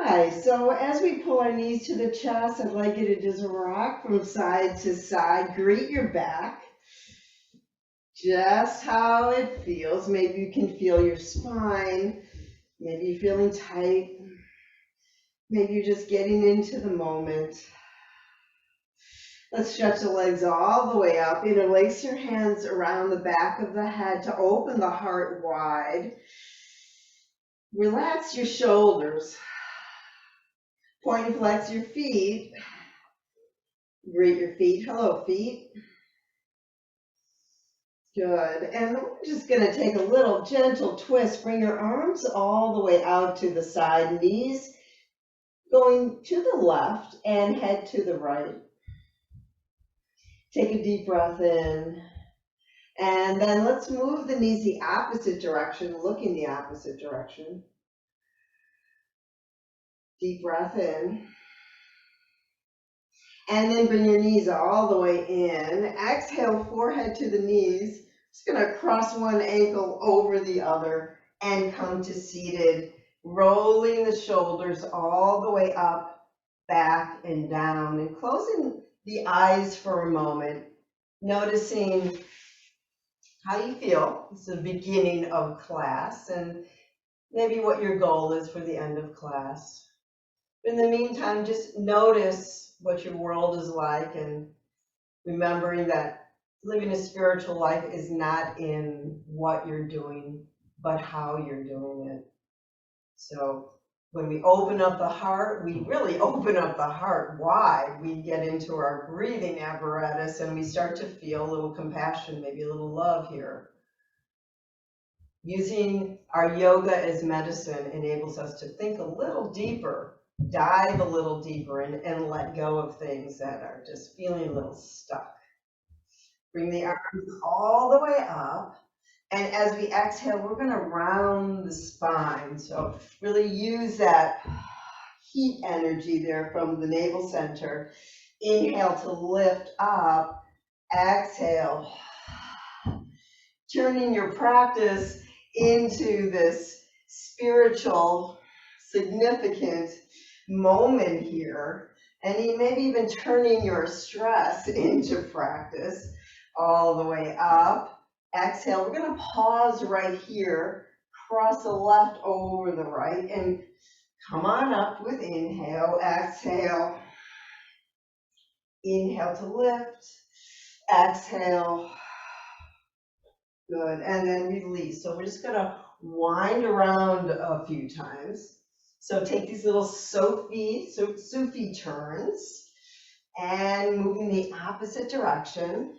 right, so as we pull our knees to the chest, I'd like you to just rock from side to side. Greet your back, just how it feels. Maybe you can feel your spine. Maybe you're feeling tight. Maybe you're just getting into the moment. Let's stretch the legs all the way up. Interlace your hands around the back of the head to open the heart wide. Relax your shoulders. Point and flex your feet. Greet your feet. Hello, feet. Good. And we're just going to take a little gentle twist. Bring your arms all the way out to the side, knees going to the left and head to the right. Take a deep breath in. And then let's move the knees the opposite direction, looking the opposite direction. Deep breath in. And then bring your knees all the way in. Exhale, forehead to the knees. Just gonna cross one ankle over the other and come to seated, rolling the shoulders all the way up, back and down, and closing the eyes for a moment, noticing how you feel. It's the beginning of class and maybe what your goal is for the end of class. In the meantime, just notice what your world is like and remembering that living a spiritual life is not in what you're doing, but how you're doing it. So when we open up the heart, we really open up the heart wide. We get into our breathing apparatus and we start to feel a little compassion, maybe a little love here. Using our yoga as medicine enables us to think a little deeper, dive a little deeper, and let go of things that are just feeling a little stuck. Bring the arms all the way up. And as we exhale, we're going to round the spine. So really use that heat energy there from the navel center. Inhale to lift up. Exhale. Turning your practice into this spiritual, significant moment here. And maybe even turning your stress into practice all the way up. Exhale, we're going to pause right here, cross the left over the right, and come on up with inhale, exhale. Inhale to lift, exhale. Good, and then release. So we're just going to wind around a few times. So take these little Sufi turns and moving the opposite direction.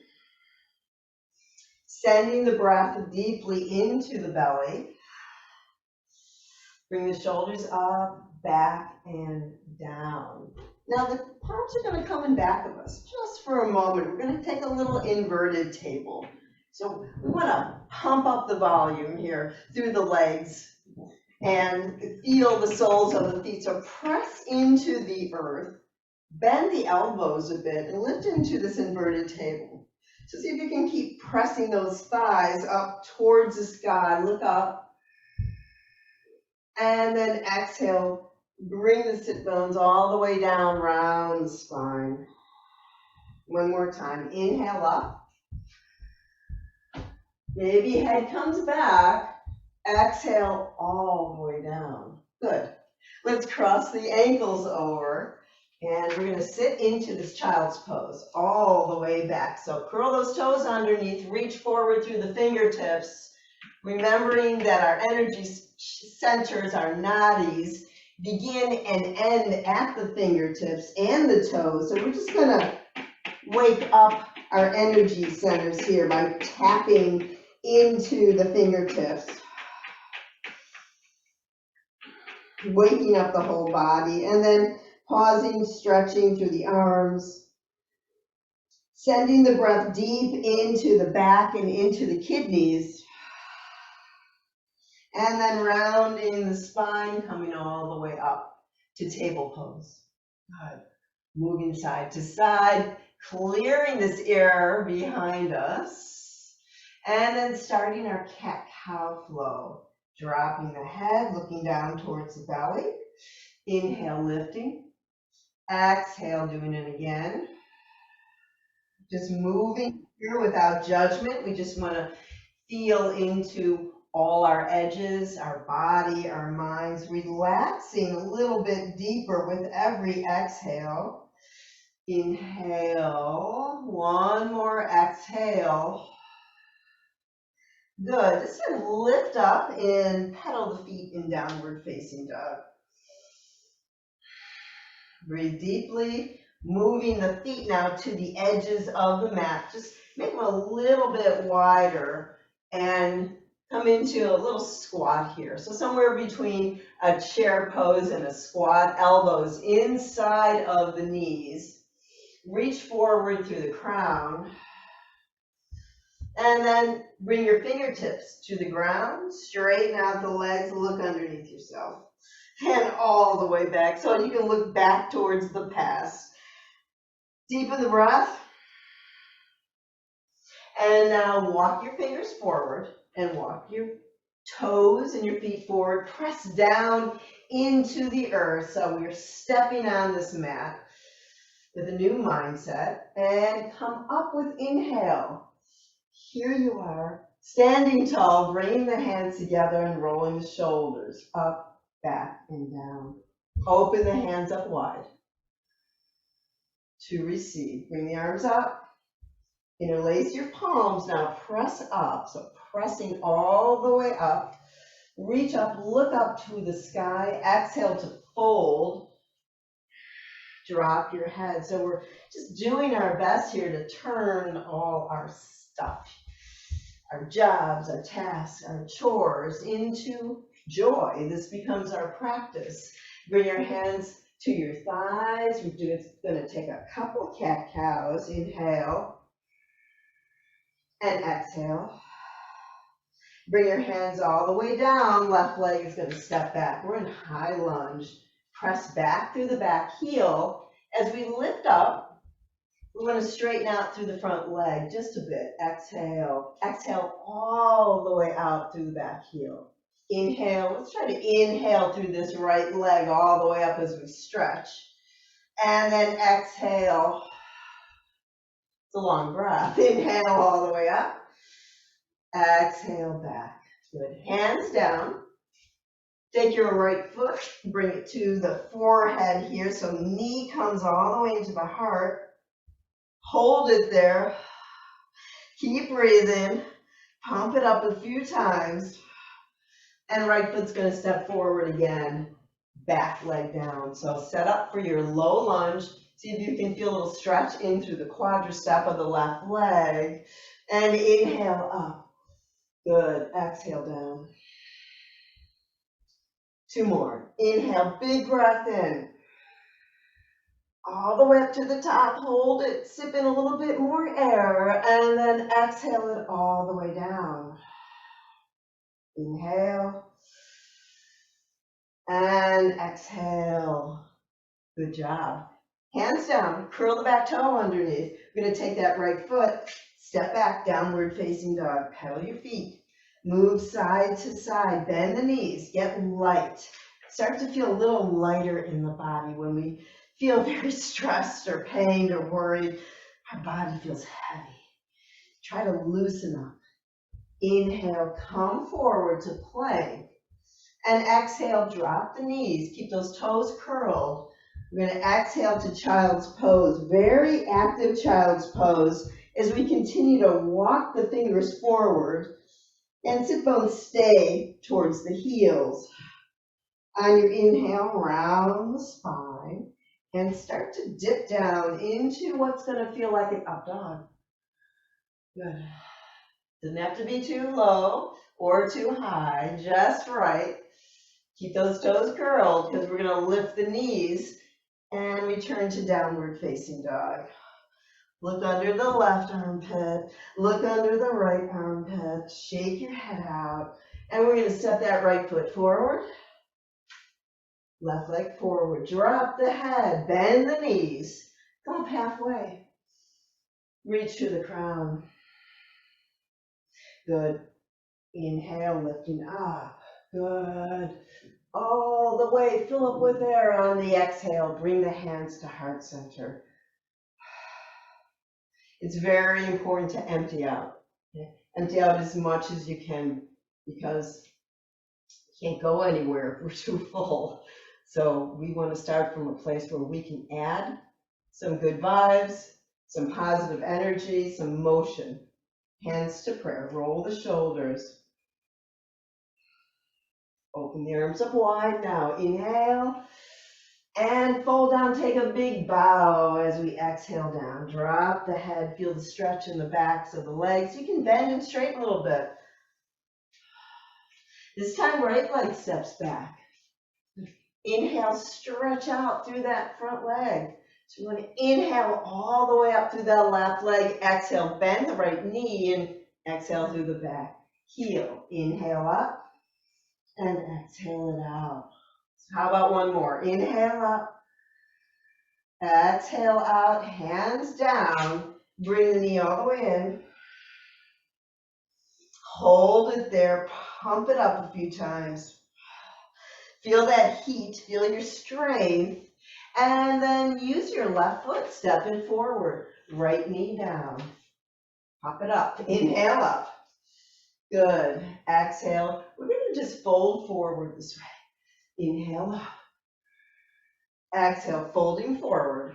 Sending the breath deeply into the belly. Bring the shoulders up, back, and down. Now the palms are going to come in back of us just for a moment. We're going to take a little inverted table. So we want to pump up the volume here through the legs and feel the soles of the feet. So press into the earth, bend the elbows a bit, and lift into this inverted table. So see if you can keep pressing those thighs up towards the sky. Look up. And then exhale. Bring the sit bones all the way down, round the spine. One more time. Inhale up. Maybe head comes back. Exhale all the way down. Good. Let's cross the ankles over. And we're going to sit into this child's pose all the way back. So curl those toes underneath, reach forward through the fingertips, remembering that our energy centers, our nadis, begin and end at the fingertips and the toes. So we're just going to wake up our energy centers here by tapping into the fingertips. Waking up the whole body, and then pausing, stretching through the arms, sending the breath deep into the back and into the kidneys, and then rounding the spine, coming all the way up to table pose. Good. Moving side to side, clearing this air behind us, and then starting our cat-cow flow. Dropping the head, looking down towards the belly. Inhale, lifting. Exhale, doing it again. Just moving here without judgment. We just want to feel into all our edges, our body, our minds, relaxing a little bit deeper with every exhale. Inhale, one more exhale. Good. Just gonna lift up and pedal the feet in downward facing dog. Breathe deeply, moving the feet now to the edges of the mat. Just make them a little bit wider and come into a little squat here. So somewhere between a chair pose and a squat, elbows inside of the knees. Reach forward through the crown. And then bring your fingertips to the ground. Straighten out the legs, look underneath yourself. And all the way back, so you can look back towards the past. Deepen the breath. And now walk your fingers forward and walk your toes and your feet forward. Press down into the earth. So we're stepping on this mat with a new mindset. And come up with inhale. Here you are, standing tall, bringing the hands together and rolling the shoulders up, back, and down. Open the hands up wide to receive. Bring the arms up. Interlace your palms. Now press up. So pressing all the way up. Reach up, look up to the sky. Exhale to fold. Drop your head. So we're just doing our best here to turn all our stuff, our jobs, our tasks, our chores into joy. This becomes our practice. Bring your hands to your thighs. We're going to take a couple cat-cows. Inhale and exhale. Bring your hands all the way down. Left leg is going to step back. We're in high lunge. Press back through the back heel. As we lift up, we're going to straighten out through the front leg just a bit. Exhale. Exhale all the way out through the back heel. Inhale. Let's try to inhale through this right leg all the way up as we stretch. And then exhale. It's a long breath. Inhale all the way up. Exhale back. Good. Hands down. Take your right foot, bring it to the forehead here, so knee comes all the way into the heart. Hold it there. Keep breathing. Pump it up a few times. And right foot's going to step forward again. Back leg down. So set up for your low lunge. See if you can feel a little stretch in through the quadricep of the left leg. And inhale up. Good. Exhale down. Two more. Inhale, big breath in. All the way up to the top. Hold it. Sip in a little bit more air. And then exhale it all the way down. Inhale. And exhale. Good job. Hands down. Curl the back toe underneath. We're going to take that right foot. Step back. Downward facing dog. Pedal your feet. Move side to side, bend the knees, get light. Start to feel a little lighter in the body. When we feel very stressed or pained or worried, our body feels heavy. Try to loosen up. Inhale, come forward to plank. And exhale, drop the knees. Keep those toes curled. We're going to exhale to child's pose. Very active child's pose as we continue to walk the fingers forward. And sit bones stay towards the heels. On your inhale, round the spine. And start to dip down into what's going to feel like an up dog. Good. Doesn't have to be too low or too high, just right. Keep those toes curled because we're going to lift the knees and return to downward facing dog. Look under the left armpit, look under the right armpit, shake your head out, and we're going to step that right foot forward, left leg forward, drop the head, bend the knees, come up halfway, reach to the crown. Good. Inhale, lifting up. Good. all the way, fill up with air on the exhale. Bring the hands to heart center. It's very important to empty out. Okay? Empty out as much as you can because you can't go anywhere if we're too full. So we want to start from a place where we can add some good vibes, some positive energy, some motion. Hands to prayer. Roll the shoulders. Open the arms up wide now. Inhale. And fold down, take a big bow as we exhale down. Drop the head, feel the stretch in the backs of the legs. You can bend and straighten a little bit. This time, right leg steps back. Inhale, stretch out through that front leg. So we're going to inhale all the way up through that left leg. Exhale, bend the right knee and exhale through the back. Heel, inhale up and exhale it out. So how about one more? Inhale up. Exhale out, hands down. Bring the knee all the way in. Hold it there, pump it up a few times. Feel that heat, feel your strength. And then use your left foot, stepping forward. Right knee down. Pop it up, inhale up. Good, exhale. We're gonna just fold forward this way. Inhale up. Exhale, folding forward.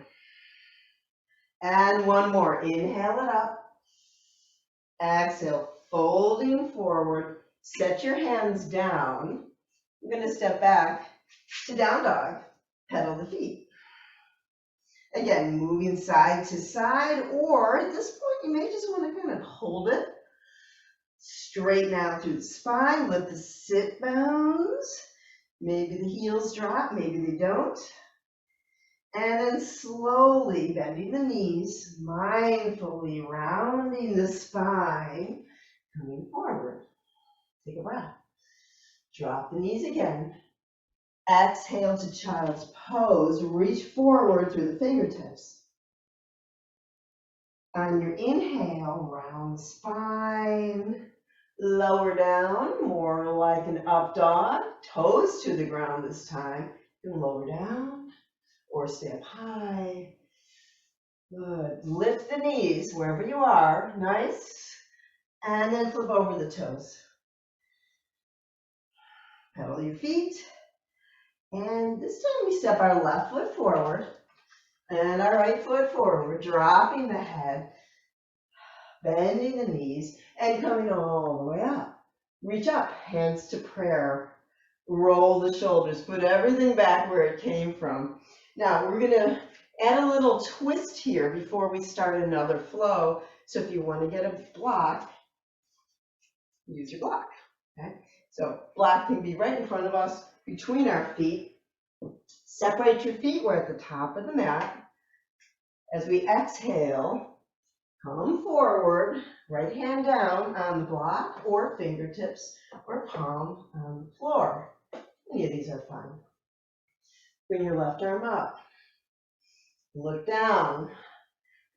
And one more, inhale it up. Exhale, folding forward. Set your hands down. I'm going to step back to down dog. Pedal the feet. Again, moving side to side, or at this point, you may just want to kind of hold it. Straighten out through the spine. Let the sit bones. Maybe the heels drop, maybe they don't. And then slowly bending the knees, mindfully rounding the spine, coming forward. Take a breath. Drop the knees again. Exhale to child's pose. Reach forward through the fingertips. On your inhale, round spine. Lower down, more like an up dog. Toes to the ground this time. And lower down or stay up high. Good. Lift the knees wherever you are. Nice. And then flip over the toes. Pedal your feet. And this time we step our left foot forward and our right foot forward, dropping the head, bending the knees, and coming all the way up. Reach up, hands to prayer. Roll the shoulders, put everything back where it came from. Now we're going to add a little twist here before we start another flow. So if you want to get a block, use your block. Okay? So block can be right in front of us, between our feet. Separate your feet. We're at the top of the mat. As we exhale, come forward, right hand down on the block or fingertips or palm on the floor. Any of these are fine. Bring your left arm up. Look down.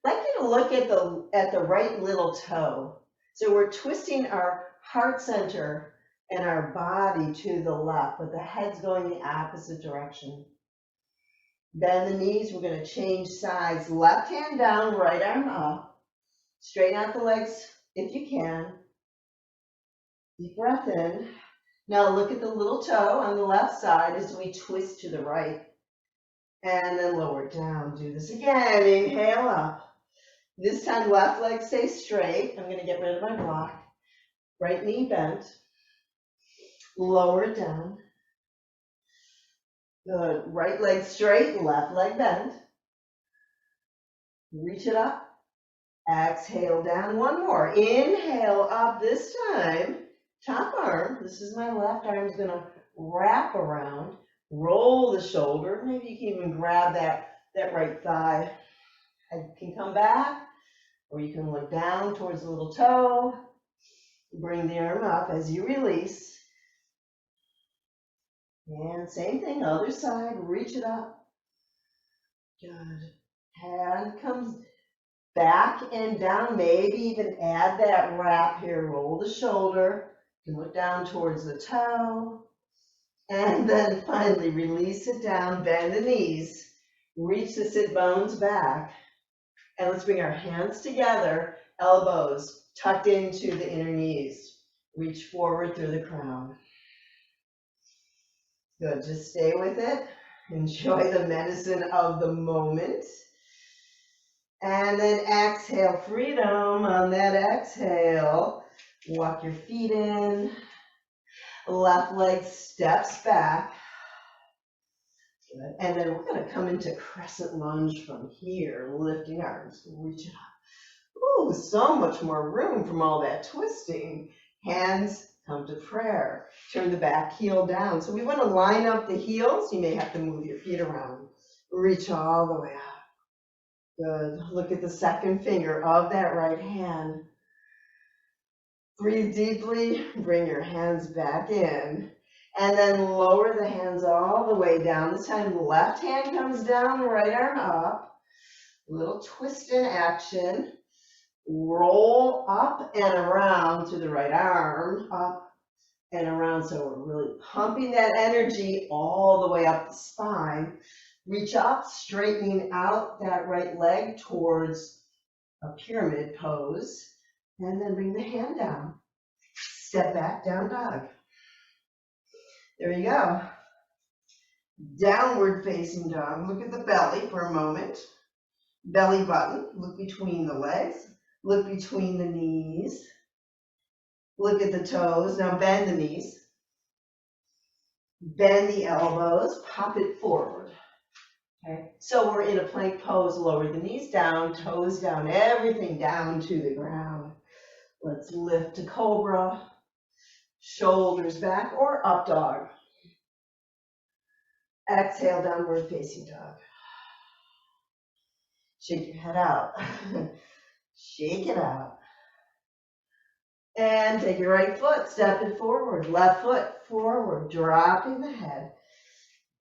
I'd like you to look at the right little toe. So we're twisting our heart center and our body to the left, but the head's going the opposite direction. Bend the knees. We're going to change sides. Left hand down, right arm up. Straighten out the legs if you can. Deep breath in. Now look at the little toe on the left side as we twist to the right. And then lower it down. Do this again. Inhale up. This time left leg stays straight. I'm going to get rid of my block. Right knee bent. Lower it down. Good. Right leg straight, left leg bent. Reach it up. Exhale down. One more. Inhale up this time. Top arm. This is my left arm is going to wrap around. Roll the shoulder. Maybe you can even grab that right thigh. Head can come back, or you can look down towards the little toe. Bring the arm up as you release. And same thing, other side, reach it up. Good. Hand comes back and down, maybe even add that wrap here. Roll the shoulder. You can look down towards the toe. And then finally release it down, bend the knees, reach the sit bones back, and let's bring our hands together, elbows tucked into the inner knees. Reach forward through the crown. Good, just stay with it. Enjoy the medicine of the moment. And then exhale, freedom on that exhale. Walk your feet in. Left leg steps back. Good. And then we're going to come into crescent lunge from here, lifting arms, reach it up. Ooh, so much more room from all that twisting. Hands come to prayer. Turn the back heel down. So we want to line up the heels. You may have to move your feet around. Reach all the way up. Good. Look at the second finger of that right hand. Breathe deeply. Bring your hands back in. And then lower the hands all the way down. This time the left hand comes down, right arm up. Little twist in action. Roll up and around to the right arm, up and around. So we're really pumping that energy all the way up the spine. Reach up, straightening out that right leg towards a pyramid pose. And then bring the hand down. Step back, down dog. There you go. Downward facing dog. Look at the belly for a moment. Belly button. Look between the legs. Look between the knees. Look at the toes. Now bend the knees. Bend the elbows. Pop it forward. Okay. So we're in a plank pose. Lower the knees down, toes down, everything down to the ground. Let's lift to cobra. Shoulders back or up dog. Exhale, downward facing dog. Shake your head out. Shake it out. And take your right foot, step it forward. Left foot forward, dropping the head.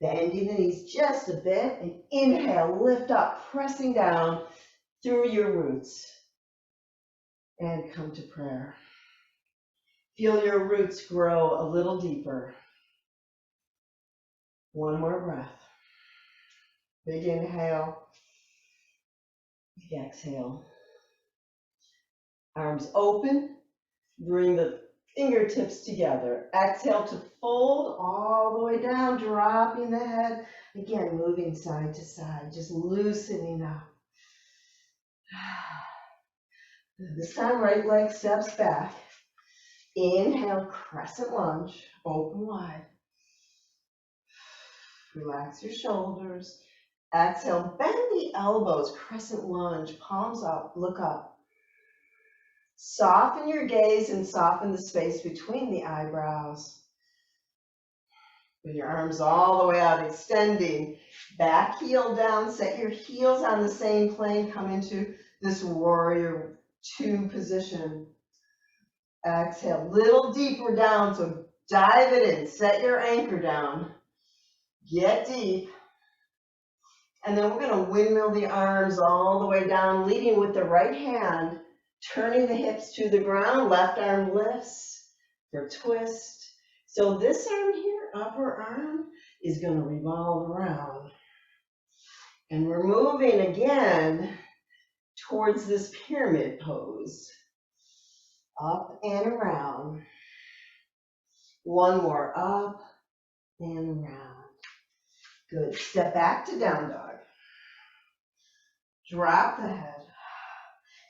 Bending the knees just a bit. And inhale, lift up, pressing down through your roots. And come to prayer. Feel your roots grow a little deeper. One more breath. Big inhale. Big exhale. Arms open. Bring the fingertips together. Exhale to fold all the way down, dropping the head. Again, moving side to side, just loosening up. This time, right leg steps back. Inhale, crescent lunge, open wide. Relax your shoulders. Exhale, bend the elbows, crescent lunge, palms up, look up. Soften your gaze and soften the space between the eyebrows. With your arms all the way out, extending. Back heel down, set your heels on the same plane, come into this warrior two position. Exhale, little deeper down, so dive it in, set your anchor down. Get deep. And then we're going to windmill the arms all the way down, leading with the right hand, turning the hips to the ground, left arm lifts for twist. So this arm here, upper arm, is going to revolve around. And we're moving again towards this pyramid pose. Up and around. One more, up and around. Good. Step back to down dog. Drop the head.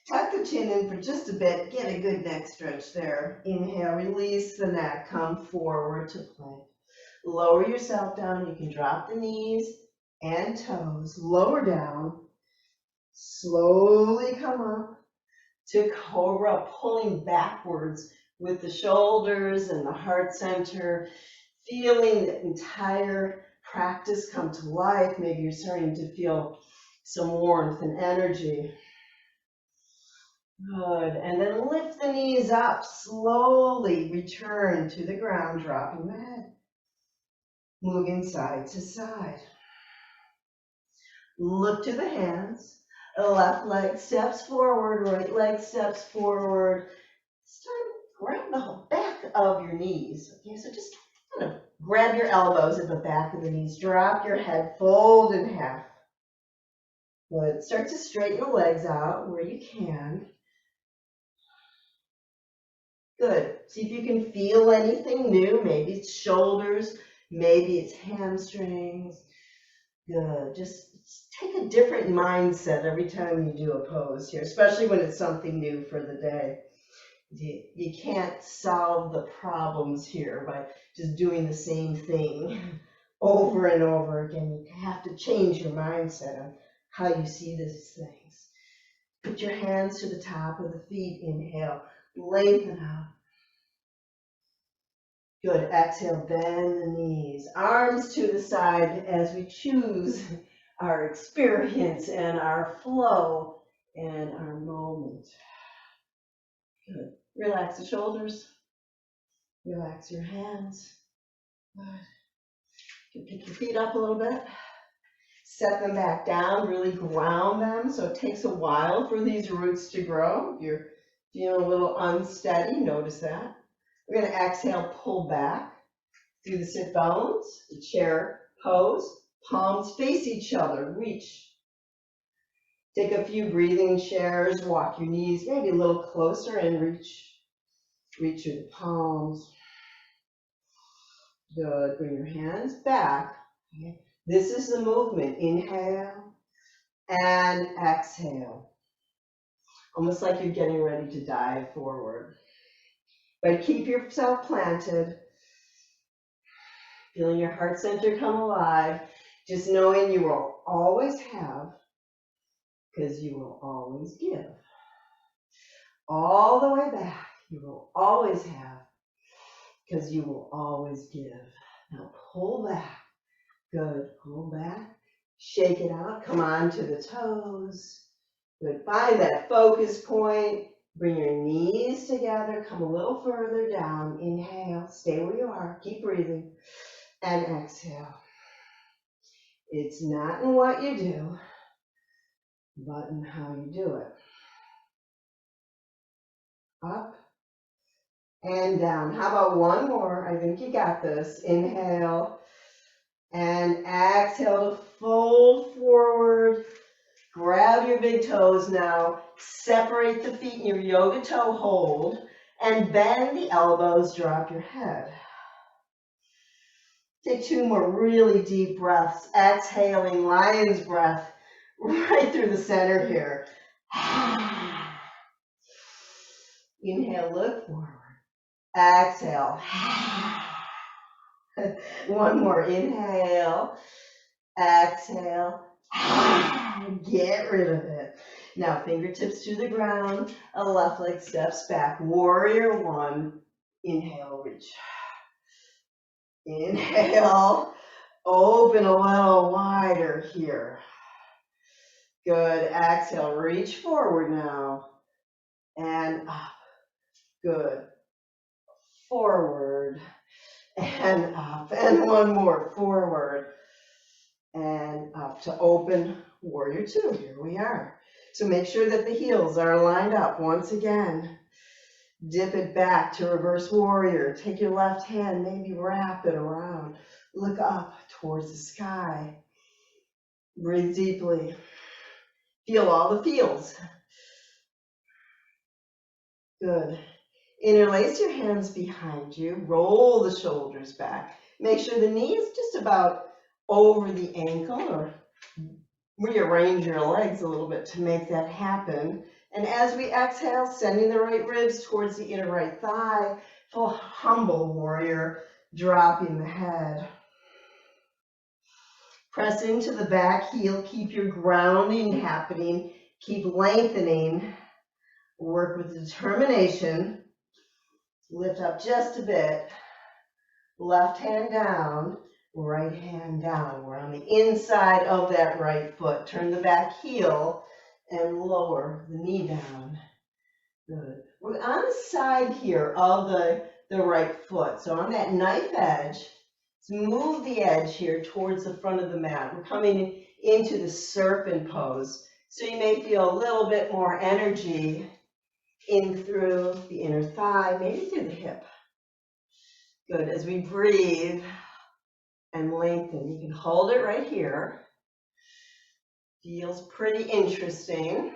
Tuck the chin in for just a bit. Get a good neck stretch there. Inhale, release the neck. Come forward to plank. Lower yourself down. You can drop the knees and toes. Lower down. Slowly come up to cobra, pulling backwards with the shoulders and the heart center. Feeling the entire practice come to life. Maybe you're starting to feel some warmth and energy. Good. And then lift the knees up. Slowly return to the ground, dropping the head. Moving side to side. Look to the hands. The left leg steps forward, right leg steps forward. This time, grab the back of your knees. Okay, so just kind of Grab your elbows at the back of the knees. Drop your head, fold in half. Good. Start to straighten the legs out where you can. Good. See if you can feel anything new. Maybe it's shoulders, maybe it's hamstrings. Good. Just take a different mindset every time you do a pose here, especially when it's something new for the day. You can't solve the problems here by just doing the same thing over and over again. You have to change your mindset on how you see these things. Put your hands to the top of the feet. Inhale, lengthen out. Good. Exhale, bend the knees. Arms to the side as we choose our experience and our flow and our moment. Good. Relax the shoulders. Relax your hands. Good. You can pick your feet up a little bit. Set them back down. Really ground them. So it takes a while for these roots to grow. If you're feeling a little unsteady, notice that. We're going to exhale, pull back through the sit bones, the chair pose. Palms face each other. Reach. Take a few breathing chairs. Walk your knees maybe a little closer and reach. Reach through the palms. Good. Bring your hands back. Okay. This is the movement. Inhale and exhale. Almost like you're getting ready to dive forward. But keep yourself planted. Feeling your heart center come alive. Just knowing you will always have, because you will always give. All the way back, you will always have, because you will always give. Now pull back. Good. Pull back. Shake it out. Come on to the toes. Good. Find that focus point. Bring your knees together. Come a little further down. Inhale. Stay where you are. Keep breathing. And exhale. It's not in what you do, but in how you do it. Up and down. How about one more? I think you got this. Inhale and exhale to fold forward. Grab your big toes now. Separate the feet in your yoga toe hold and bend the elbows. Drop your head. Take two more really deep breaths. Exhaling, lion's breath right through the center here. Inhale, look forward. Exhale. One more. Inhale. Exhale. Get rid of it. Now fingertips to the ground. A left leg steps back. Warrior one. Inhale, reach. Inhale. Open a little wider here. Good. Exhale. Reach forward now. And up. Good. Forward. And up. And one more. Forward. And up to open warrior two. Here we are. So make sure that the heels are lined up once again. Dip it back to reverse warrior. Take your left hand, maybe wrap it around. Look up towards the sky. Breathe deeply. Feel all the feels. Good. Interlace your hands behind you. Roll the shoulders back. Make sure the knee is just about over the ankle, or rearrange your legs a little bit to make that happen. And as we exhale, sending the right ribs towards the inner right thigh, full humble warrior, dropping the head. Press into the back heel, keep your grounding happening, keep lengthening, work with determination, lift up just a bit, left hand down, right hand down. We're on the inside of that right foot. Turn the back heel and lower the knee down. Good. We're on the side here of the right foot. So on that knife edge, let's move the edge here towards the front of the mat. We're coming into the serpent pose. So you may feel a little bit more energy in through the inner thigh, maybe through the hip. Good. As we breathe, and lengthen. You can hold it right here. Feels pretty interesting.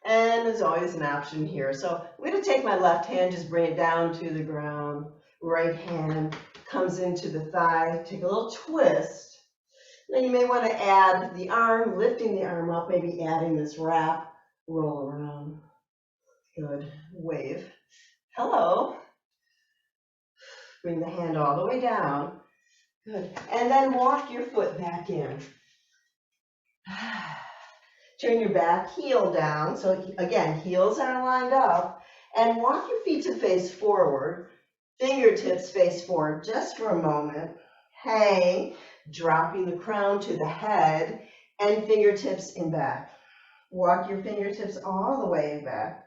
And there's always an option here. So I'm going to take my left hand, just bring it down to the ground. Right hand comes into the thigh. Take a little twist. Then you may want to add the arm, lifting the arm up, maybe adding this wrap, roll around. Good. Wave. Hello. Bring the hand all the way down. Good. And then walk your foot back in. Turn your back heel down. So again, heels are lined up. And walk your feet to face forward. Fingertips face forward just for a moment. Hang, dropping the crown to the head and fingertips in back. Walk your fingertips all the way back.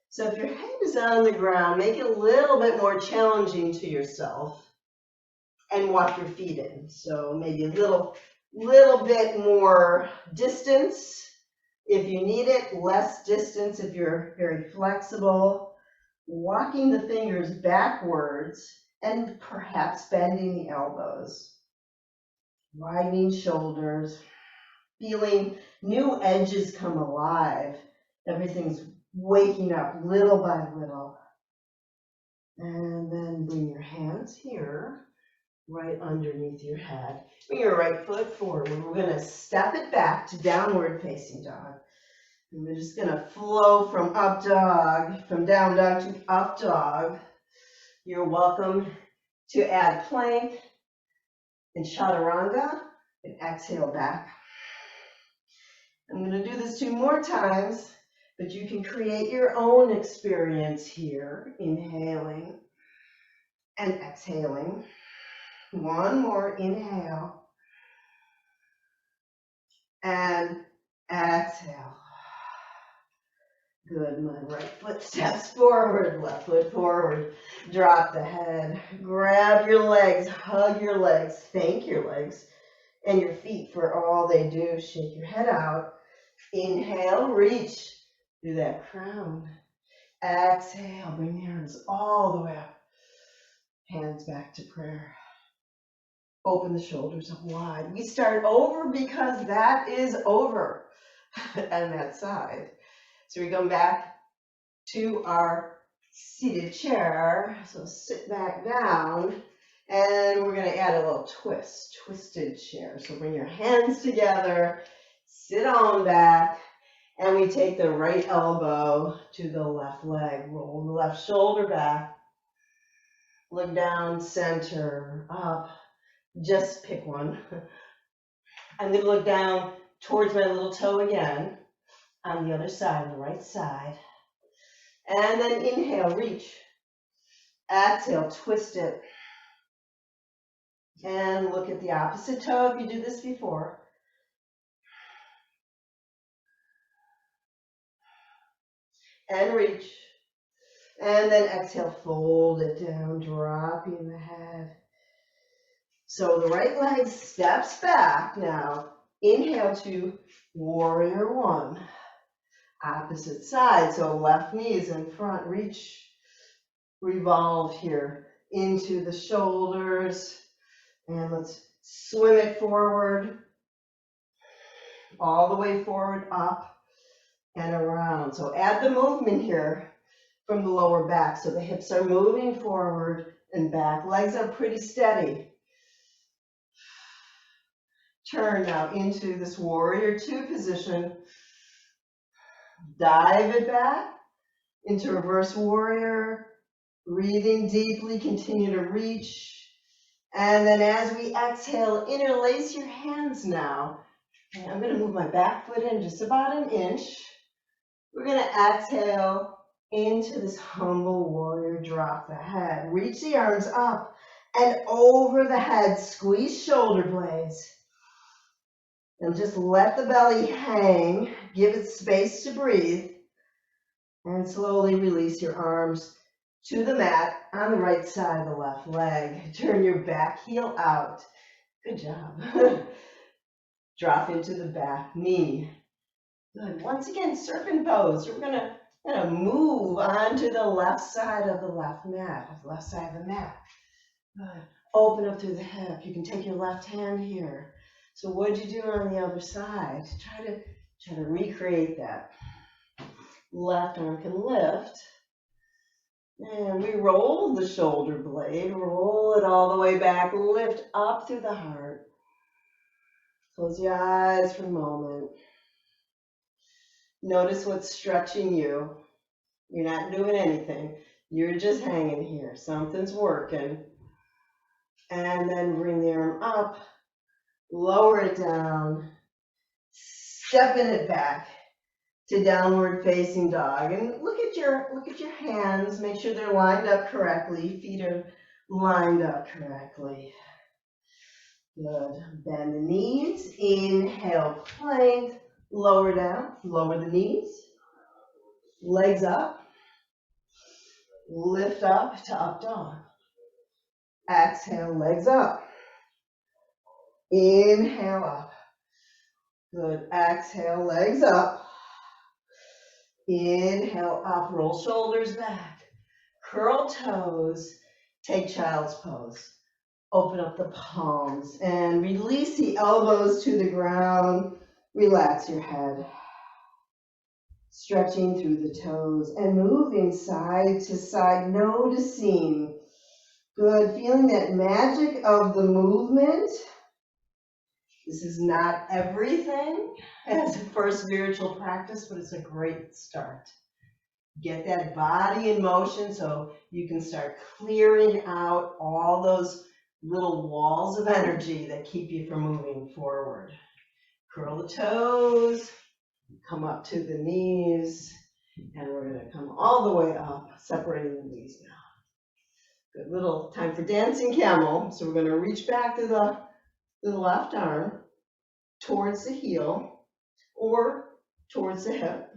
So if your head is on the ground, make it a little bit more challenging to yourself and walk your feet in. So maybe a little bit more distance if you need it, less distance if you're very flexible. Walking the fingers backwards and perhaps bending the elbows. Widening shoulders. Feeling new edges come alive. Everything's waking up little by little. And then bring your hands here, right underneath your head. Bring your right foot forward. We're going to step it back to downward facing dog. And we're just going to flow from up dog, from down dog to up dog. You're welcome to add plank and chaturanga and exhale back. I'm going to do this 2 more times, but you can create your own experience here. Inhaling and exhaling. 1 more inhale and exhale. Good. My right foot steps forward, left foot forward. Drop the head. Grab your legs, hug your legs, thank your legs and your feet for all they do. Shake your head out. Inhale, reach through that crown. Exhale, bring the arms all the way up. Hands back to prayer. Open the shoulders up wide. We start over because that is over on that side. So we go back to our seated chair. So sit back down and we're going to add a little twist, twisted chair. So bring your hands together, sit on back, and we take the right elbow to the left leg. Roll the left shoulder back. Look down, center, up. Just pick one. I'm going to look down towards my little toe again. On the other side, the right side. And then inhale, reach. Exhale, twist it. And look at the opposite toe if you did this before. And reach. And then exhale, fold it down, dropping the head. So the right leg steps back now. Inhale to warrior 1. Opposite side, so left knee is in front, reach, revolve here into the shoulders, and let's swim it forward, all the way forward, up and around. So add the movement here from the lower back, so the hips are moving forward and back, legs are pretty steady. Turn now into this warrior 2 position. Dive it back into reverse warrior, breathing deeply, continue to reach. And then as we exhale, interlace your hands now. And I'm going to move my back foot in just about an inch. We're going to exhale into this humble warrior, drop the head. Reach the arms up and over the head, squeeze shoulder blades. And just let the belly hang, give it space to breathe, and slowly release your arms to the mat on the right side of the left leg. Turn your back heel out. Good job. Drop into the back knee. Good. Once again, serpent pose. We're gonna move onto the left side of the left mat, left side of the mat. Good. Open up through the hip. You can take your left hand here. So what'd you do on the other side? Try to recreate that. Left arm can lift. And we roll the shoulder blade, roll it all the way back, lift up through the heart. Close your eyes for a moment. Notice what's stretching you. You're not doing anything. You're just hanging here. Something's working. And then bring the arm up, lower it down, stepping it back to downward facing dog. And look at your hands. Make sure they're lined up correctly. Feet are lined up correctly. Good. Bend the knees. Inhale, plank. Lower down. Lower the knees. Legs up. Lift up to up dog. Exhale, legs up. Inhale up. Good. Exhale, legs up. Inhale up. Roll shoulders back. Curl toes. Take child's pose. Open up the palms and release the elbows to the ground. Relax your head. Stretching through the toes and moving side to side, noticing. Good. Feeling that magic of the movement. This is not everything as a first spiritual practice, but it's a great start. Get that body in motion so you can start clearing out all those little walls of energy that keep you from moving forward. Curl the toes, come up to the knees, and we're going to come all the way up, separating the knees now. Good. Little time for dancing camel. So we're going to reach back to the left arm towards the heel or towards the hip.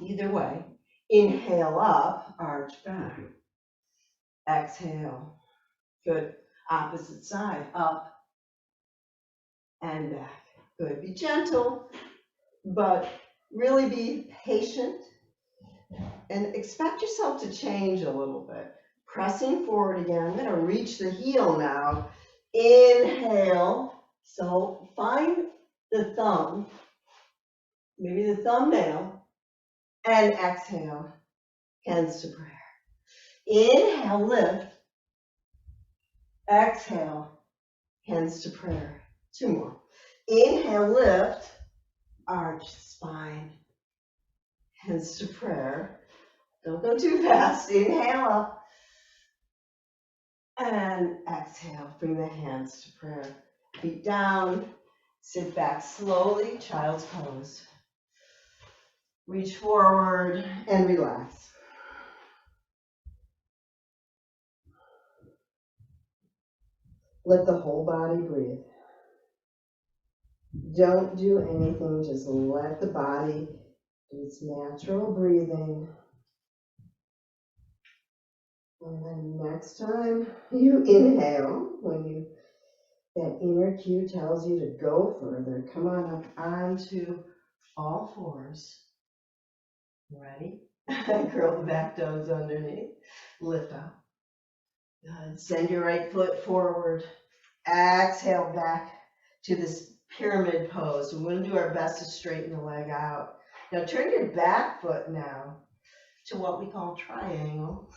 Either way. Inhale up, arch back. Exhale. Good. Opposite side, up and back. Good. Be gentle, but really be patient and expect yourself to change a little bit. Pressing forward again. I'm going to reach the heel now. Inhale. So find the thumb, maybe the thumbnail, and exhale. Hands to prayer. Inhale, lift. Exhale, hands to prayer. Two more. Inhale, lift. Arch spine. Hands to prayer. Don't go too fast. Inhale up. And exhale, bring the hands to prayer. Feet down, sit back slowly, child's pose. Reach forward and relax. Let the whole body breathe. Don't do anything, just let the body do its natural breathing. And then next time you inhale, when that inner cue tells you to go further, come on up onto all fours. Ready? Curl the back toes underneath. Lift up. Good. Send your right foot forward. Exhale back to this pyramid pose. We're going to do our best to straighten the leg out. Now turn your back foot now to what we call triangle.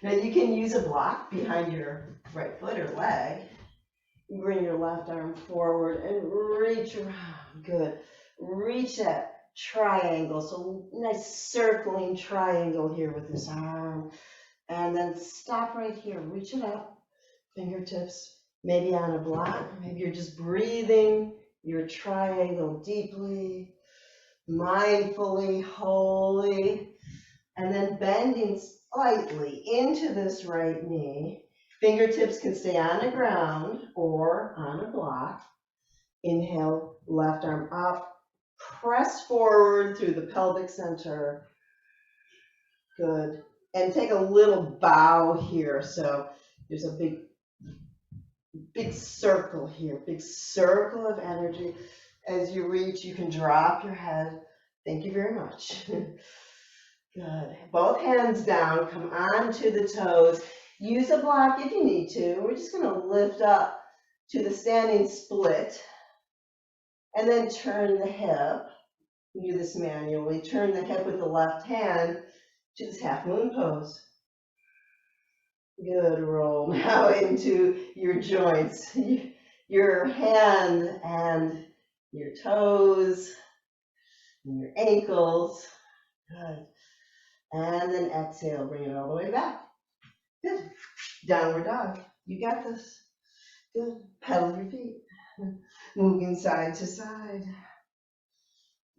Now you can use a block behind your right foot or leg. Bring your left arm forward and reach around. Good. Reach that triangle. So nice circling triangle here with this arm. And then stop right here. Reach it up. Fingertips maybe on a block. Maybe you're just breathing your triangle deeply, mindfully, wholly. And then bending slightly into this right knee. Fingertips can stay on the ground or on a block. Inhale, left arm up. Press forward through the pelvic center. Good. And take a little bow here. So there's a big circle here. Big circle of energy. As you reach, you can drop your head. Thank you very much. Good. Both hands down. Come onto the toes. Use a block if you need to. We're just gonna lift up to the standing split and then turn the hip. Do this manually. Turn the hip with the left hand to this half moon pose. Good. Roll now into your joints, your hand and your toes and your ankles. Good. And then exhale, bring it all the way back. Good. Downward dog. You got this. Good. Pedal your feet. Moving side to side.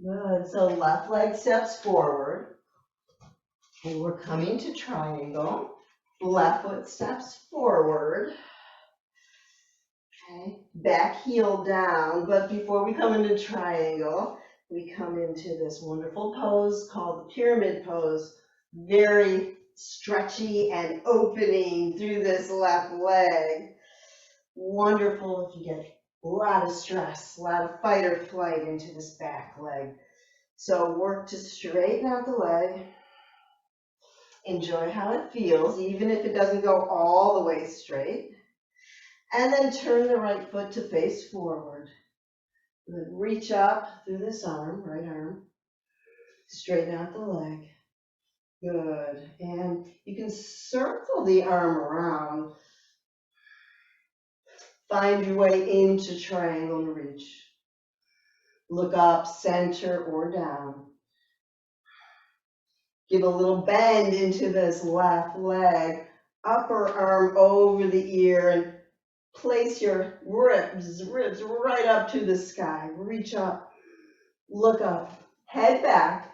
Good. So left leg steps forward. And we're coming to triangle. Left foot steps forward. Okay. Back heel down. But before we come into triangle, we come into this wonderful pose called the pyramid pose. Very stretchy and opening through this left leg. Wonderful if you get a lot of stress, a lot of fight or flight into this back leg. So work to straighten out the leg. Enjoy how it feels, even if it doesn't go all the way straight. And then turn the right foot to face forward. Reach up through this arm, right arm. Straighten out the leg. Good. And you can circle the arm around. Find your way into triangle and reach. Look up, center, or down. Give a little bend into this left leg. Upper arm over the ear and place your ribs right up to the sky. Reach up, look up, head back.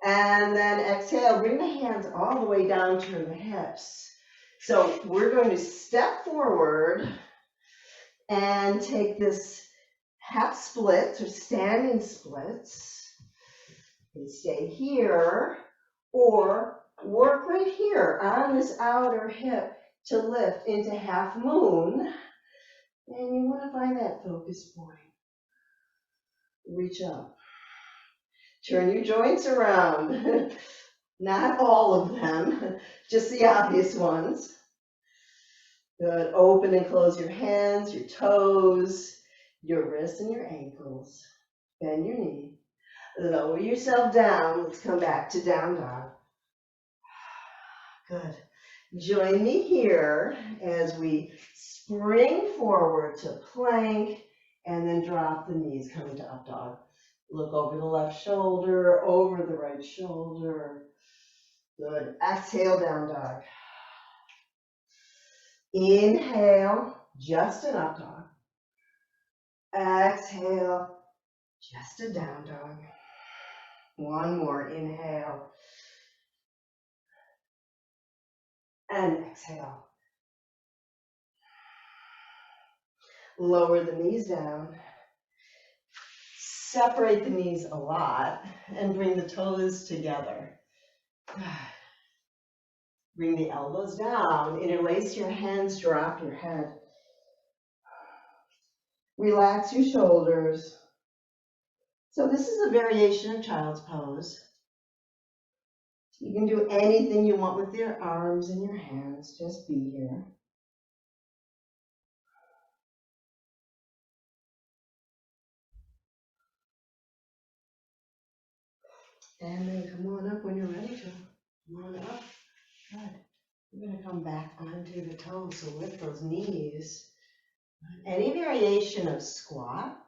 And then exhale, bring the hands all the way down to the hips. So we're going to step forward and take this half splits or standing splits and stay here, or work right here on this outer hip to lift into half moon. And you want to find that focus point. Reach up. Turn your joints around. Not all of them, just the obvious ones. Good. Open and close your hands, your toes, your wrists, and your ankles. Bend your knee. Lower yourself down. Let's come back to down dog. Good. Join me here as we spring forward to plank and then drop the knees, coming to up dog. Look over the left shoulder, over the right shoulder. Good. Exhale, down dog. Inhale, just an up dog. Exhale, just a down dog. One more. Inhale. And exhale. Lower the knees down. Separate the knees a lot and bring the toes together. Bring the elbows down. Interlace your hands, drop your head. Relax your shoulders. So this is a variation of child's pose. You can do anything you want with your arms and your hands. Just be here. And then come on up when you're ready to. Come on up. Good. We're going to come back onto the toes, so lift those knees. Any variation of squat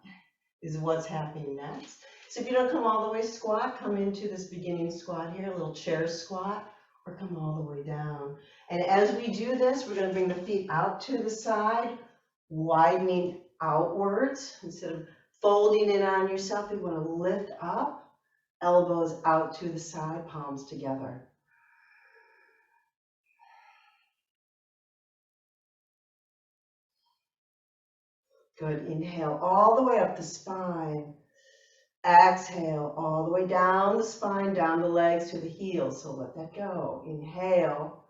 is what's happening next. So if you don't come all the way squat, come into this beginning squat here, a little chair squat, or come all the way down. And as we do this, we're going to bring the feet out to the side, widening outwards. Instead of folding in on yourself, you want to lift up. Elbows out to the side, palms together. Good. Inhale all the way up the spine. Exhale all the way down the spine, down the legs to the heels. So let that go. Inhale.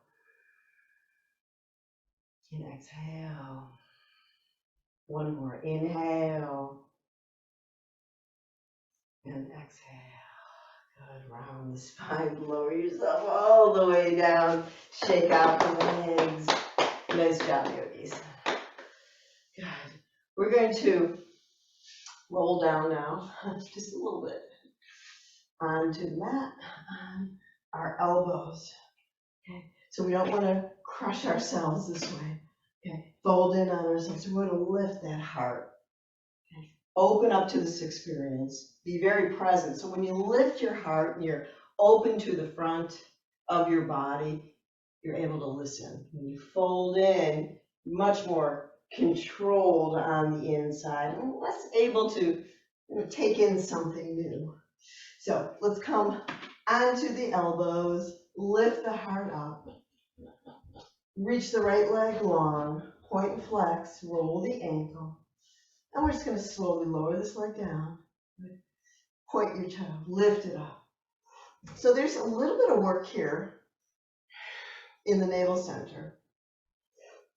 And exhale. One more. Inhale. And exhale. Round the spine, lower yourself all the way down. Shake out the legs. Nice job, yogis. Good. We're going to roll down now, just a little bit, onto the mat, on our elbows. Okay, so we don't want to crush ourselves this way. Okay, fold in on ourselves. We want to lift that heart. Okay, open up to this experience. Be very present. So when you lift your heart and you're open to the front of your body, you're able to listen. When you fold in, much more controlled on the inside and less able to take in something new. So let's come onto the elbows, lift the heart up, reach the right leg long, point and flex, roll the ankle. And we're just going to slowly lower this leg down. Point your toe, lift it up. So there's a little bit of work here in the navel center.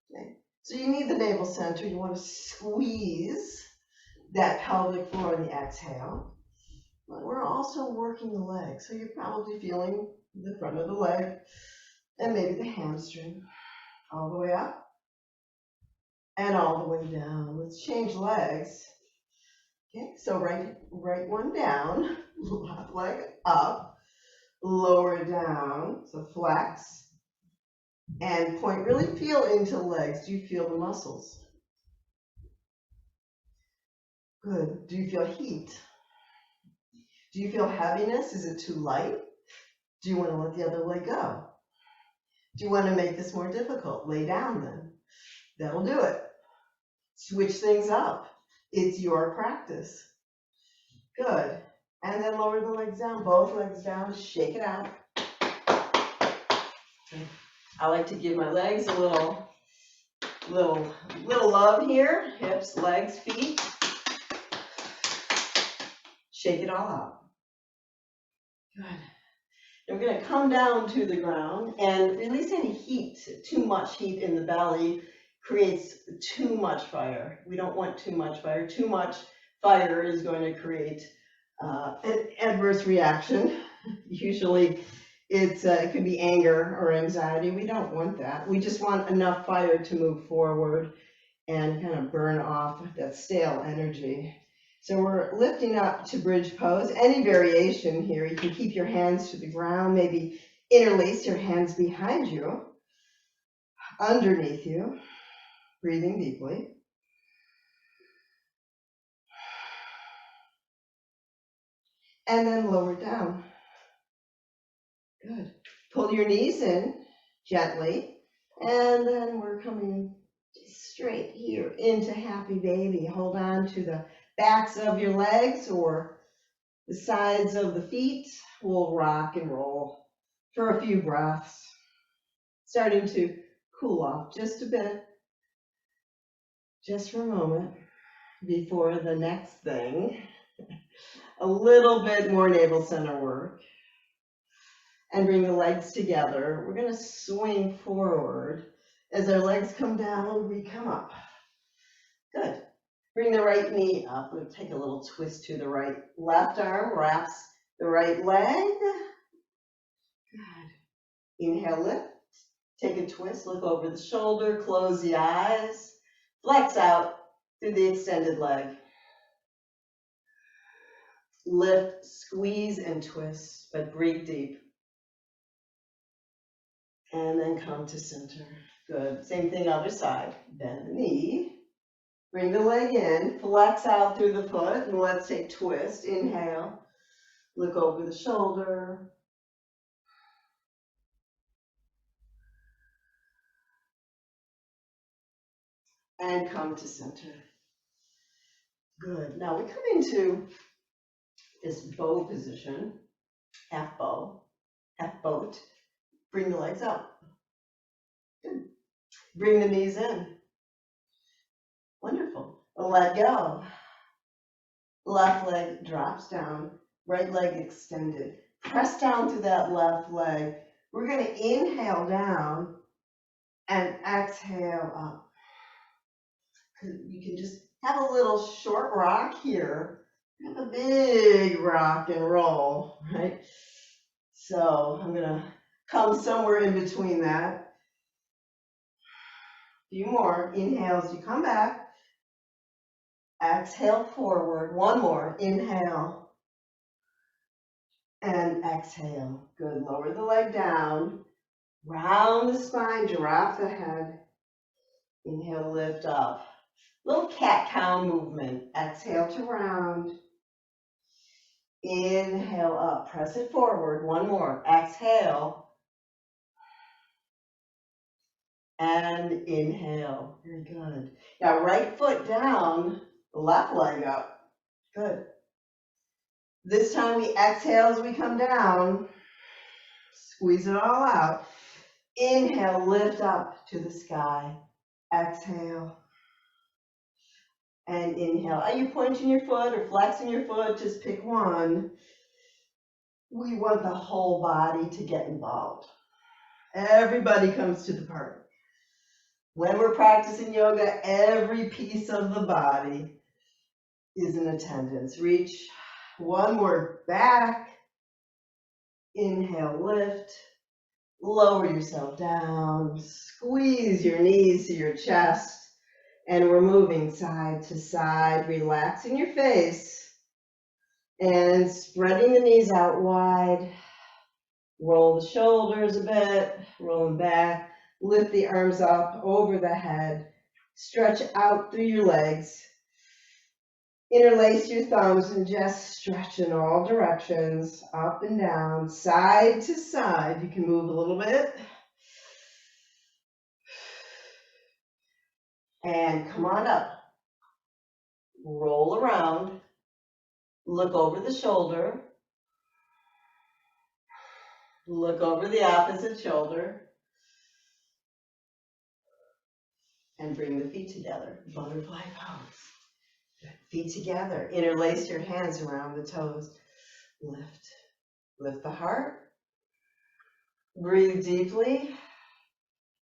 Okay. So you need the navel center. You want to squeeze that pelvic floor in the exhale. But we're also working the legs. So you're probably feeling the front of the leg and maybe the hamstring. All the way up and all the way down. Let's change legs. Okay, so right one down, left leg up, lower down, so flex, and point. Really feel into legs. Do you feel the muscles? Good. Do you feel heat? Do you feel heaviness? Is it too light? Do you want to let the other leg go? Do you want to make this more difficult? Lay down then. That'll do it. Switch things up. It's your practice. Good. And then lower the legs down, both legs down, shake it out. Okay. I like to give my legs a little love here. Hips, legs, feet. Shake it all out. Good. And we're going to come down to the ground and release any heat. Too much heat in the belly creates too much fire. We don't want too much fire. Too much fire is going to create an adverse reaction. Usually it could be anger or anxiety. We don't want that. We just want enough fire to move forward and kind of burn off that stale energy. So we're lifting up to bridge pose. Any variation here, you can keep your hands to the ground, maybe interlace your hands behind you, underneath you, breathing deeply. And then lower down. Good. Pull your knees in gently. And then we're coming straight here into happy baby. Hold on to the backs of your legs or the sides of the feet. We'll rock and roll for a few breaths. Starting to cool off just a bit. Just for a moment before the next thing. A little bit more navel center work. And bring the legs together. We're going to swing forward. As our legs come down, we come up. Good. Bring the right knee up. We'll take a little twist to the right. Left arm wraps the right leg. Good. Inhale, lift. Take a twist. Look over the shoulder. Close the eyes. Flex out through the extended leg. Lift, squeeze, and twist, but breathe deep. And then come to center. Good. Same thing, other side. Bend the knee. Bring the leg in. Flex out through the foot. And let's take twist. Inhale. Look over the shoulder. And come to center. Good. Now we come into this bow position. Half bow. Half boat. Bring the legs up. Good. Bring the knees in. Wonderful. Let go. Left leg drops down. Right leg extended. Press down through that left leg. We're going to inhale down and exhale up. You can just have a little short rock here. Have a big rock and roll, right? So I'm gonna come somewhere in between that. A few more inhales, you come back. Exhale forward, one more, inhale. And exhale, good, lower the leg down. Round the spine, drop the head. Inhale, lift up. Little cat-cow movement. Exhale to round. Inhale up, press it forward. One more. Exhale. And inhale. Very good. Now right foot down, left leg up. Good. This time we exhale as we come down. Squeeze it all out. Inhale, lift up to the sky. Exhale. And inhale. Are you pointing your foot or flexing your foot? Just pick one. We want the whole body to get involved. Everybody comes to the party. When we're practicing yoga, every piece of the body is in attendance. Reach one more back. Inhale, lift. Lower yourself down. Squeeze your knees to your chest. And we're moving side to side, relaxing your face. And spreading the knees out wide. Roll the shoulders a bit, roll them back. Lift the arms up over the head. Stretch out through your legs. Interlace your thumbs and just stretch in all directions, up and down, side to side. You can move a little bit. And come on up. Roll around. Look over the shoulder. Look over the opposite shoulder. And bring the feet together. Butterfly pose. Feet together. Interlace your hands around the toes. Lift. Lift the heart. Breathe deeply.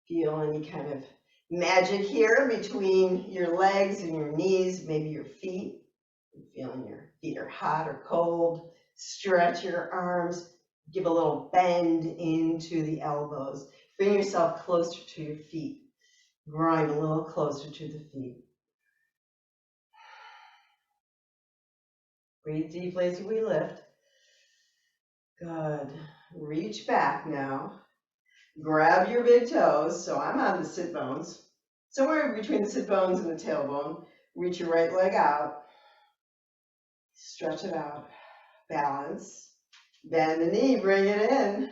Feel any kind of magic here between your legs and your knees, maybe your feet. Feeling your feet are hot or cold. Stretch your arms. Give a little bend into the elbows. Bring yourself closer to your feet. Grind a little closer to the feet. Breathe deeply as we lift. Good. Reach back now. Grab your big toes. So I'm on the sit bones. Somewhere between the sit bones and the tailbone. Reach your right leg out. Stretch it out. Balance. Bend the knee. Bring it in.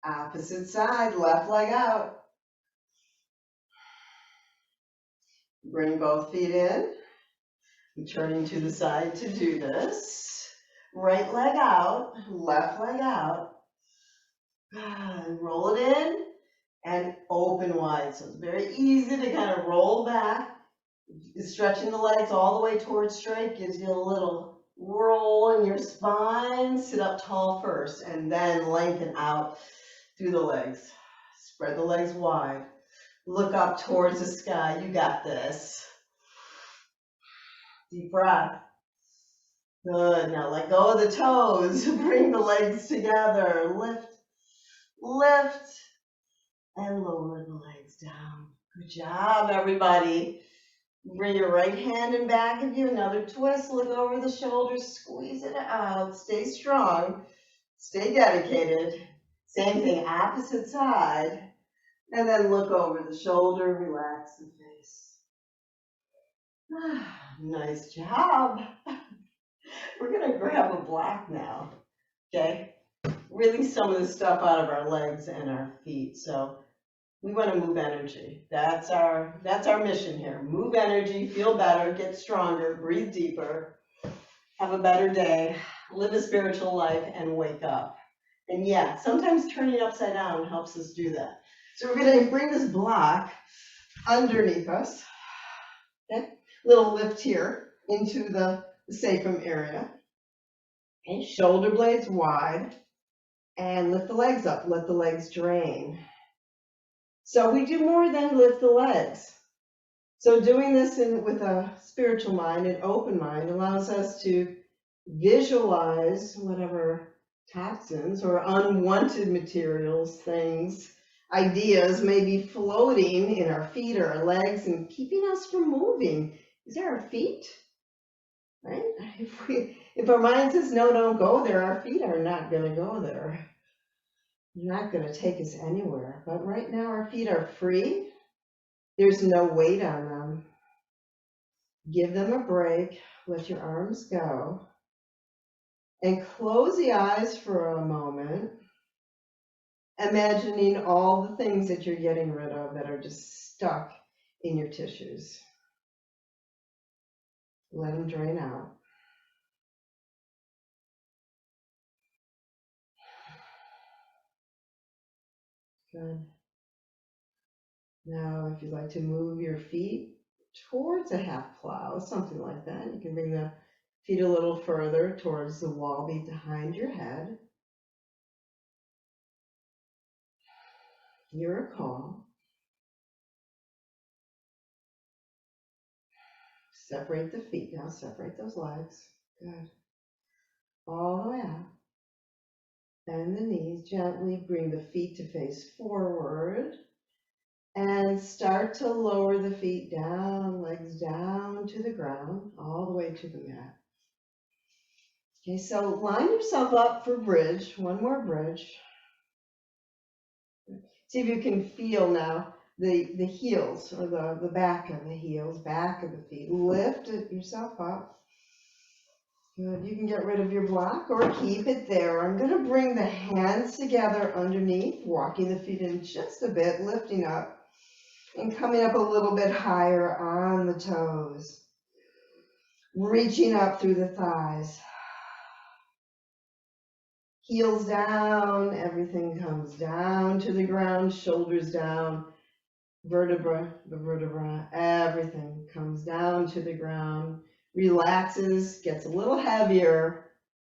Opposite side. Left leg out. Bring both feet in. I'm turning to the side to do this. Right leg out, left leg out. Roll it in and open wide. So it's very easy to kind of roll back. Stretching the legs all the way towards straight gives you a little roll in your spine. Sit up tall first and then lengthen out through the legs. Spread the legs wide. Look up towards the sky. You got this. Deep breath. Good. Now let go of the toes. Bring the legs together. Lift, lift, and lower the legs down. Good job, everybody. Bring your right hand in back of you. Another twist. Look over the shoulders. Squeeze it out. Stay strong. Stay dedicated. Same thing, opposite side. And then look over the shoulder. Relax the face. Nice job. We're going to grab a block now, okay? Release some of the stuff out of our legs and our feet. So we want to move energy. That's our mission here. Move energy, feel better, get stronger, breathe deeper, have a better day, live a spiritual life, and wake up. And yeah, sometimes turning upside down helps us do that. So we're going to bring this block underneath us. Okay? Little lift here into the sacrum area. Okay, shoulder blades wide. And lift the legs up. Let the legs drain. So we do more than lift the legs. So doing this with a spiritual mind, an open mind, allows us to visualize whatever toxins or unwanted materials, things, ideas may be floating in our feet or our legs and keeping us from moving. These are our feet, right? If our mind says, no, don't go there, our feet are not going to go there. They're not going to take us anywhere. But right now, our feet are free. There's no weight on them. Give them a break. Let your arms go. And close the eyes for a moment, imagining all the things that you're getting rid of that are just stuck in your tissues. Let them drain out. Good. Now, if you'd like to move your feet towards a half plow, something like that, you can bring the feet a little further towards the wall behind your head. You're a call. Separate the feet now, separate those legs. Good. All the way up. Bend the knees, gently bring the feet to face forward. And start to lower the feet down, legs down to the ground, all the way to the mat. Okay, so line yourself up for bridge, one more bridge. See if you can feel now the heels or the back of the heels, back of the feet. Lift yourself up. Good, you can get rid of your block or keep it there. I'm going to bring the hands together underneath, walking the feet in just a bit, lifting up. And coming up a little bit higher on the toes. Reaching up through the thighs. Heels down, everything comes down to the ground, shoulders down, vertebra, the vertebra, everything comes down to the ground. Relaxes, gets a little heavier.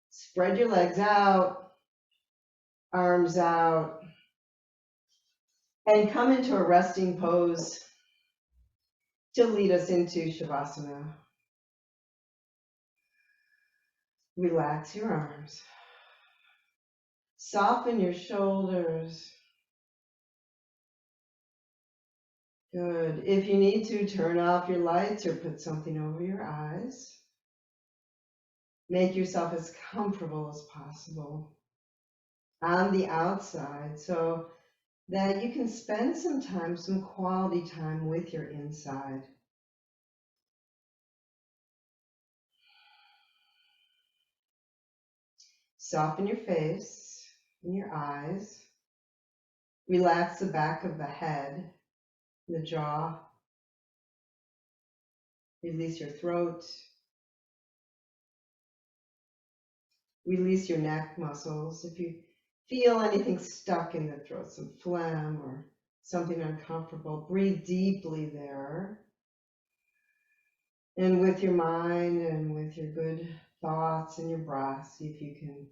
Spread your legs out, arms out, and come into a resting pose to lead us into Shavasana. Relax your arms. Soften your shoulders. Good. If you need to, turn off your lights or put something over your eyes. Make yourself as comfortable as possible on the outside so that you can spend some time, some quality time with your inside. Soften your face and your eyes. Relax the back of the head, the jaw. Release your throat. Release your neck muscles. If you feel anything stuck in the throat, some phlegm or something uncomfortable, breathe deeply there. And with your mind and with your good thoughts and your breath, see if you can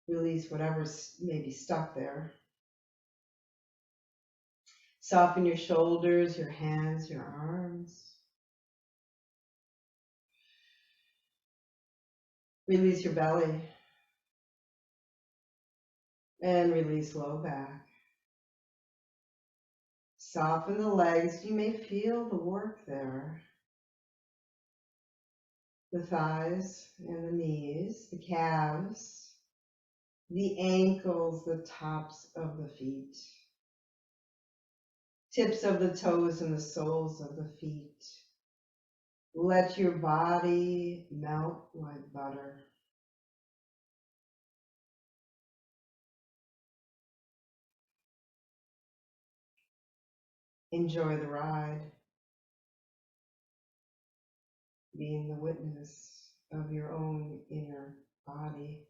release whatever's maybe stuck there. Soften your shoulders, your hands, your arms. Release your belly. And release low back. Soften the legs. You may feel the work there. The thighs and the knees, the calves, the ankles, the tops of the feet, tips of the toes and the soles of the feet. Let your body melt like butter. Enjoy the ride, being the witness of your own inner body.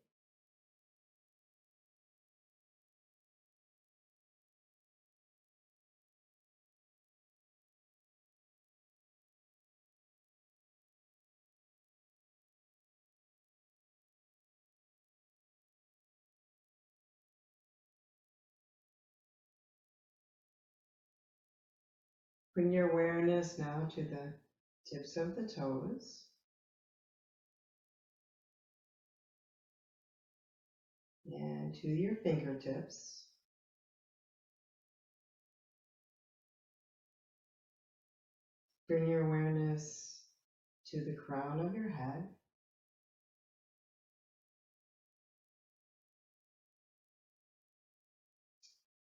Bring your awareness now to the tips of the toes. And to your fingertips. Bring your awareness to the crown of your head.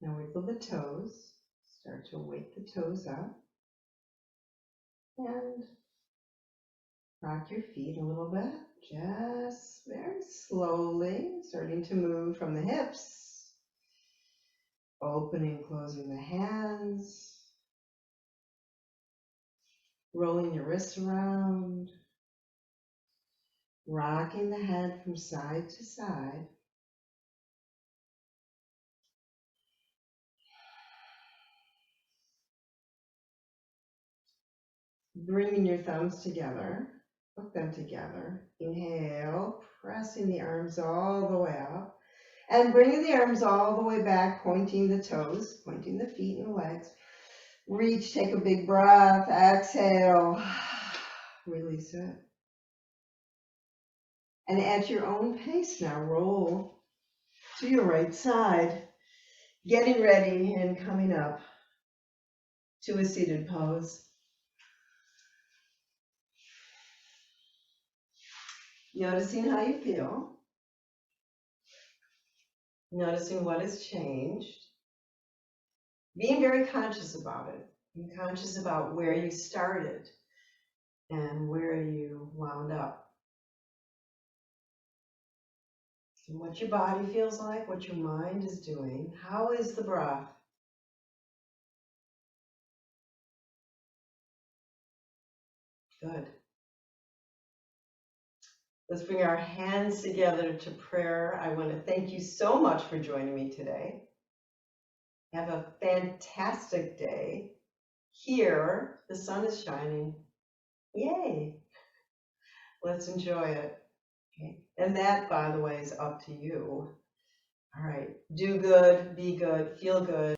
Now wiggle the toes. Start to wake the toes up. And rock your feet a little bit. Just very slowly, starting to move from the hips. Opening, closing the hands. Rolling your wrists around. Rocking the head from side to side. Bringing your thumbs together, hook them together. Inhale, pressing the arms all the way up. And bringing the arms all the way back, pointing the toes, pointing the feet and the legs. Reach, take a big breath, exhale, release it. And at your own pace now, roll to your right side, getting ready and coming up to a seated pose. Noticing how you feel. Noticing what has changed. Being very conscious about it. Being conscious about where you started and where you wound up. And what your body feels like, what your mind is doing. How is the breath? Good. Let's bring our hands together to prayer. I want to thank you so much for joining me today. Have a fantastic day. Here, the sun is shining. Yay! Let's enjoy it. Okay. And that, by the way, is up to you. All right. Do good, be good, feel good.